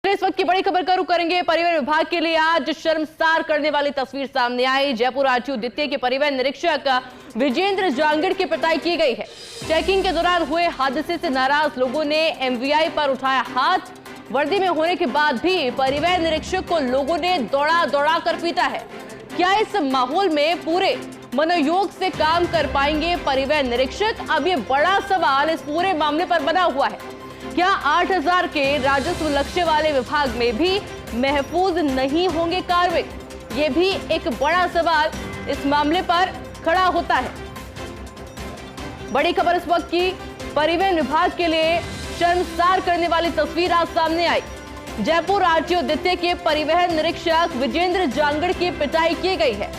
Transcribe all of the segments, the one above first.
इस वक्त की बड़ी खबर का रुख करेंगे। परिवहन विभाग के लिए आज शर्मसार करने वाली तस्वीर सामने आई। जयपुर आरटीओ द्वितीय के परिवहन निरीक्षक विजेंद्र जांगड़ की पिटाई की गई है। चेकिंग के दौरान हुए हादसे से नाराज लोगों ने एमवीआई पर उठाया हाथ। वर्दी में होने के बाद भी परिवहन निरीक्षक को लोगों ने दौड़ा दौड़ा कर पीटा है। क्या इस माहौल में पूरे मनोयोग से काम कर पाएंगे परिवहन निरीक्षक? अब ये बड़ा सवाल इस पूरे मामले पर बना हुआ है। क्या 8000 के राजस्व लक्ष्य वाले विभाग में भी महफूज नहीं होंगे कार्मिक? ये भी एक बड़ा सवाल इस मामले पर खड़ा होता है। बड़ी खबर इस वक्त की परिवहन विभाग के लिए शर्मसार करने वाली तस्वीर आज सामने आई। जयपुर आरटीओ द्वितीय के परिवहन निरीक्षक विजेंद्र जांगड़ की पिटाई की गई है।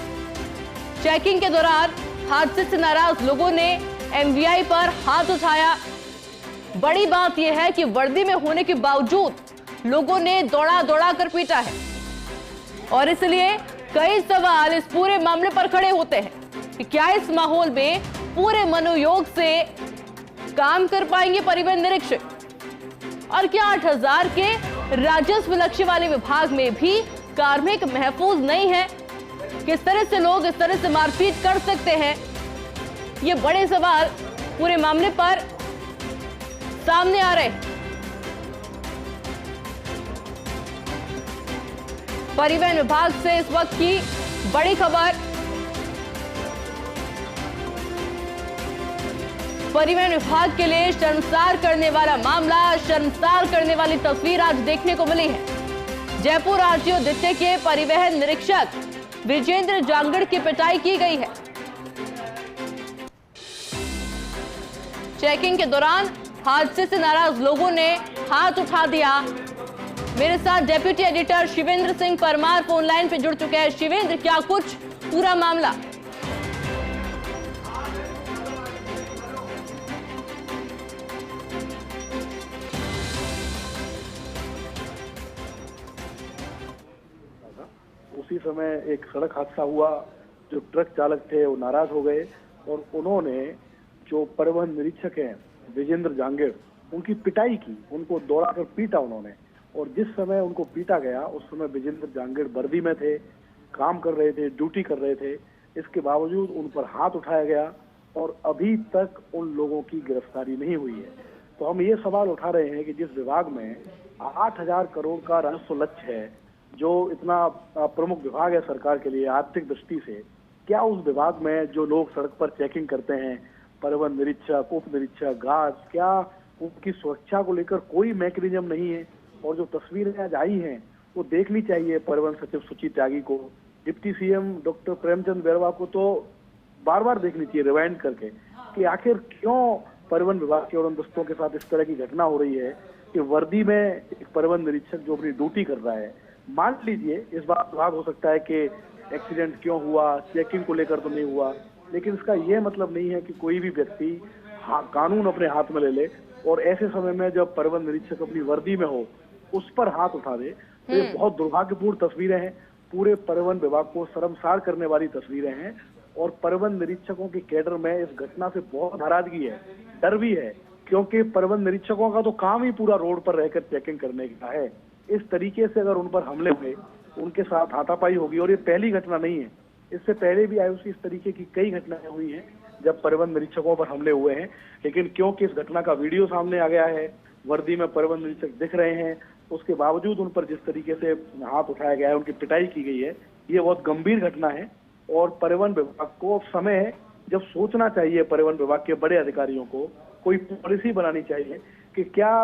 चेकिंग के दौरान हादसे से नाराज लोगों ने एमवीआई पर हाथ उठाया। बड़ी बात यह है कि वर्दी में होने के बावजूद लोगों ने दौड़ा दौड़ा कर पीटा है और इसलिए कई सवाल इस पूरे मामले पर खड़े होते हैं कि क्या इस माहौल में पूरे मनोयोग से काम कर पाएंगे परिवहन निरीक्षक और क्या 8000 के राजस्व लक्ष्य वाले विभाग में भी कार्मिक महफूज नहीं है? किस तरह से लोग इस तरह से मारपीट कर सकते हैं? ये बड़े सवाल पूरे मामले पर सामने आ रहे हैं। परिवहन विभाग से इस वक्त की बड़ी खबर। परिवहन विभाग के लिए शर्मसार करने वाला मामला, शर्मसार करने वाली तस्वीर आज देखने को मिली है। जयपुर आरटीओ द्वितीय के परिवहन निरीक्षक विजेंद्र जांगड़ की पिटाई की गई है। चेकिंग के दौरान हादसे से नाराज लोगों ने हाथ उठा दिया। मेरे साथ deputy editor Shivendra Singh Parmar phone line पे जुड़ चुके हैं। शिवेंद्र, क्या कुछ पूरा मामला? उसी समय एक सड़क हादसा हुआ। जो ट्रक चालक थे वो नाराज हो गए और उन्होंने जो परिवहन निरीक्षक हैं विजेंद्र जांगड़, उनकी पिटाई की, उनको दौड़ा कर पीटा उन्होंने। और जिस समय उनको पीटा गया उस समय विजेंद्र जांगड़ वर्दी में थे, काम कर रहे थे, ड्यूटी कर रहे थे। इसके बावजूद उन पर हाथ उठाया गया और अभी तक उन लोगों की गिरफ्तारी नहीं हुई है। तो हम ये सवाल उठा रहे हैं कि जिस विभाग में 8000 करोड़ का राजस्व लक्ष्य है, जो इतना प्रमुख विभाग है सरकार के लिए आर्थिक दृष्टि से, क्या उस विभाग में जो लोग सड़क पर चेकिंग करते हैं, परिवहन निरीक्षक, उप निरीक्षक, गार्ड, क्या उनकी सुरक्षा को लेकर कोई मैकेनिज्म नहीं है? और जो तस्वीरें आज आई हैं वो देखनी चाहिए परिवहन सचिव सुची त्यागी को, deputy CM doctor Premchand Bairwa को तो बार बार देखनी चाहिए रिवाइंड करके कि आखिर क्यों परिवहन विभाग के उड़नदस्तों के साथ इस तरह की घटना हो रही है कि वर्दी में एक परिवहन निरीक्षक जो अपनी ड्यूटी कर रहा है, मान लीजिए इस बात भाग हो सकता है कि एक्सीडेंट क्यों हुआ, चेकिंग को लेकर तो नहीं हुआ, लेकिन इसका यह मतलब नहीं है कि कोई भी व्यक्ति कानून अपने हाथ में ले ले और ऐसे समय में जब परिवहन निरीक्षक अपनी वर्दी में हो उस पर हाथ उठा दे। तो ये बहुत दुर्भाग्यपूर्ण तस्वीरें हैं। पूरे परिवहन विभाग को शर्मसार करने वाली तस्वीरें हैं और परिवहन निरीक्षकों की कैडर में इस घटना से बहुत नाराजगी है, डर भी है, क्योंकि परिवहन निरीक्षकों का तो काम ही पूरा रोड पर रहकर चेकिंग करने का है। इस तरीके से अगर उन पर हमले हुए, उनके साथ हाथापाई होगी, और ये पहली घटना नहीं है, इससे पहले भी आयुषी इस तरीके की कई घटनाएं हुई हैं जब परिवहन निरीक्षकों पर हमले हुए हैं। लेकिन क्योंकि इस घटना का वीडियो सामने आ गया है, वर्दी में परिवहन निरीक्षक दिख रहे हैं, उसके बावजूद उन पर जिस तरीके से हाथ उठाया गया है, उनकी पिटाई की गई है, ये बहुत गंभीर घटना है। और परिवहन विभाग को अब समय है जब सोचना चाहिए, परिवहन विभाग के बड़े अधिकारियों को कोई पॉलिसी बनानी चाहिए कि क्या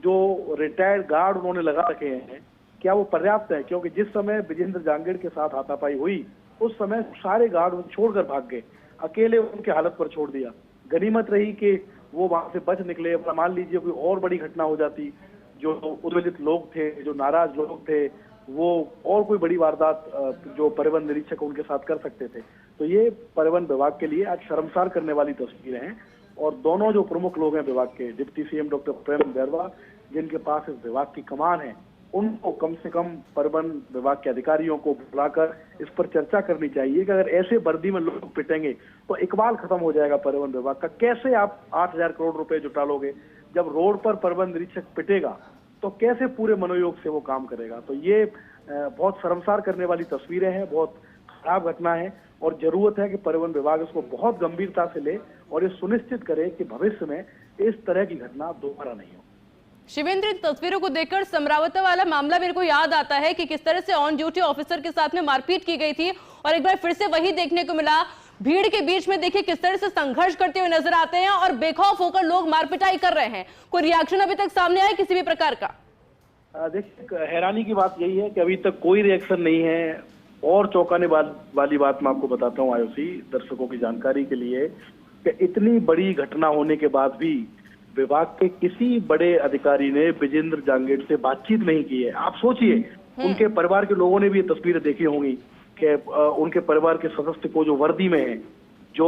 जो रिटायर्ड गार्ड उन्होंने लगा रखे हैं क्या वो पर्याप्त है? क्योंकि जिस समय विजेंद्र जांगड़ के साथ हाथापाई हुई उस समय सारे गार्ड छोड़कर भाग गए, अकेले उनके हालत पर छोड़ दिया। गनीमत रही कि वो वहां से बच निकले। मान लीजिए कोई और बड़ी घटना हो जाती, जो उद्वेलित लोग थे, जो नाराज लोग थे, वो और कोई बड़ी वारदात जो परिवहन निरीक्षक उनके साथ कर सकते थे। तो ये परिवहन विभाग के लिए आज शर्मसार करने वाली तस्वीरें हैं। और दोनों जो प्रमुख लोग हैं विभाग के, डिप्टी सीएम डॉक्टर प्रेम बैरवा, जिनके पास इस विभाग की कमान है, उनको कम से कम परिवहन विभाग के अधिकारियों को बुलाकर इस पर चर्चा करनी चाहिए कि अगर ऐसे वर्दी में लोग पिटेंगे तो इकबाल खत्म हो जाएगा परिवहन विभाग का। कैसे आप 8000 करोड़ रुपए जुटा लोगे? जब रोड पर परिवहन निरीक्षक पिटेगा तो कैसे पूरे मनोयोग से वो काम करेगा। तो ये बहुत शर्मसार करने वाली तस्वीरें हैं, बहुत खराब घटना है और जरूरत है कि परिवहन विभाग इसको बहुत गंभीरता से ले और ये सुनिश्चित करे कि भविष्य में इस तरह की घटना दोबारा नहीं हो। शिवेंद्र, तस्वीरों को देखकर समरावता वाला मामला मेरे को याद आता है कि किस तरह से ऑन ड्यूटी ऑफिसर के साथ में मारपीट की गई थी और एक बार फिर से वही देखने को मिला। भीड़ के बीच में देखिए किस तरह से संघर्ष करते हुए नजर आते हैं और बेखौफ होकर लोग मारपिटाई कर रहे हैं। कोई रिएक्शन अभी तक सामने आया किसी भी प्रकार का? देखिए, हैरानी की बात यही है कि अभी तक कोई रिएक्शन नहीं है। और चौंकाने वाली बात मैं आपको बताता हूँ आयुषी, दर्शकों की जानकारी के लिए, कि इतनी बड़ी घटना होने के बाद भी विभाग के किसी बड़े अधिकारी ने विजेंद्र जांगेड़ से बातचीत नहीं की है। आप सोचिए, उनके परिवार के लोगों ने भी ये तस्वीरें देखी होंगी कि उनके परिवार के सदस्य को जो वर्दी में है, जो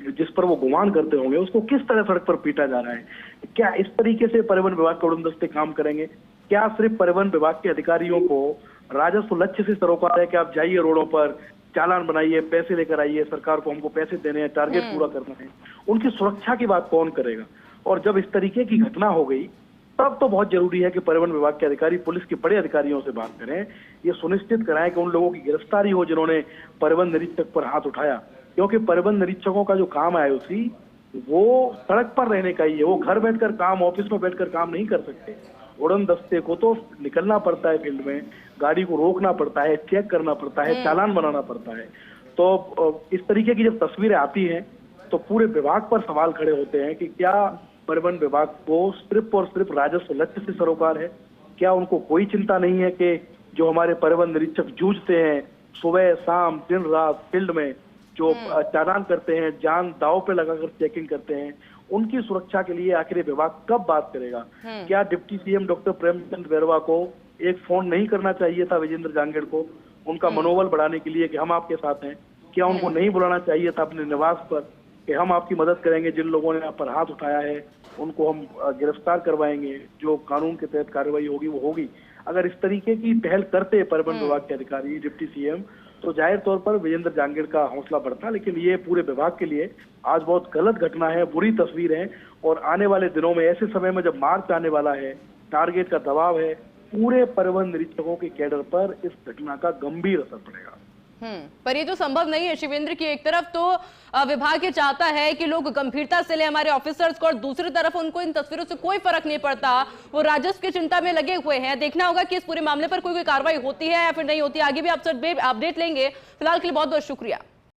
जिस पर वो गुमान करते होंगे, उसको किस तरह सड़क पर पीटा जा रहा है। क्या इस तरीके से परिवहन विभाग के उड़नदस्ते काम करेंगे? क्या सिर्फ परिवहन विभाग के अधिकारियों को राजस्व लक्ष्य से सरोकार है कि आप जाइए रोडों पर, चालान बनाइए, पैसे लेकर आइए, सरकार को हमको पैसे देने हैं, टारगेट पूरा करना है? उनकी सुरक्षा की बात कौन करेगा? और जब इस तरीके की घटना हो गई तब तो बहुत जरूरी है कि परिवहन विभाग के अधिकारी पुलिस के बड़े अधिकारियों से बात करें, ये सुनिश्चित कराएं कि उन लोगों की गिरफ्तारी हो जिन्होंने परिवहन निरीक्षक पर हाथ उठाया। क्योंकि परिवहन निरीक्षकों का जो काम है उसी, वो सड़क पर रहने का ही है। वो घर बैठकर काम, ऑफिस में बैठकर काम नहीं कर सकते। उड़न दस्ते को तो निकलना पड़ता है फील्ड में, गाड़ी को रोकना पड़ता है, चेक करना पड़ता है, चालान बनाना पड़ता है। तो इस तरीके की जब तस्वीरें आती हैं तो पूरे विभाग पर सवाल खड़े होते हैं कि क्या परिवहन विभाग को सिर्फ और सिर्फ राजस्व लक्ष्य से सरोकार है? क्या उनको कोई चिंता नहीं है कि जो हमारे परिवहन निरीक्षक जूझते हैं सुबह शाम दिन रात फील्ड में, जो चालान करते हैं, जान दांव पे लगाकर चेकिंग करते हैं, उनकी सुरक्षा के लिए आखिर विभाग कब बात करेगा? क्या deputy CM doctor Premchand Bairwa को एक फोन नहीं करना चाहिए था विजेंद्र जांगेड़ को, उनका मनोबल बढ़ाने के लिए कि हम आपके साथ हैं? क्या उनको नहीं बुलाना चाहिए था अपने निवास पर कि हम आपकी मदद करेंगे, जिन लोगों ने आप पर हाथ उठाया है उनको हम गिरफ्तार करवाएंगे, जो कानून के तहत कार्रवाई होगी वो होगी? अगर इस तरीके की पहल करते परिवहन विभाग के अधिकारी, डिप्टी सीएम, तो जाहिर तौर पर विजेंद्र जांगेड़ का हौसला बढ़ता। लेकिन ये पूरे विभाग के लिए आज बहुत गलत घटना है, बुरी तस्वीर है। और आने वाले दिनों में, ऐसे समय में जब मार्च आने वाला है, टारगेट का दबाव है, पूरे परिवहन निरीक्षकों के कैडर पर इस घटना का गंभीर असर पड़ेगा। पर ये तो संभव नहीं है शिवेंद्र की एक तरफ तो विभाग ये चाहता है कि लोग गंभीरता से ले हमारे ऑफिसर्स को, और दूसरी तरफ उनको इन तस्वीरों से कोई फर्क नहीं पड़ता, वो राजस्व की चिंता में लगे हुए हैं। देखना होगा कि इस पूरे मामले पर कोई कार्रवाई होती है या फिर नहीं होती। आगे भी आपसे अपडेट लेंगे। फिलहाल के लिए बहुत बहुत शुक्रिया।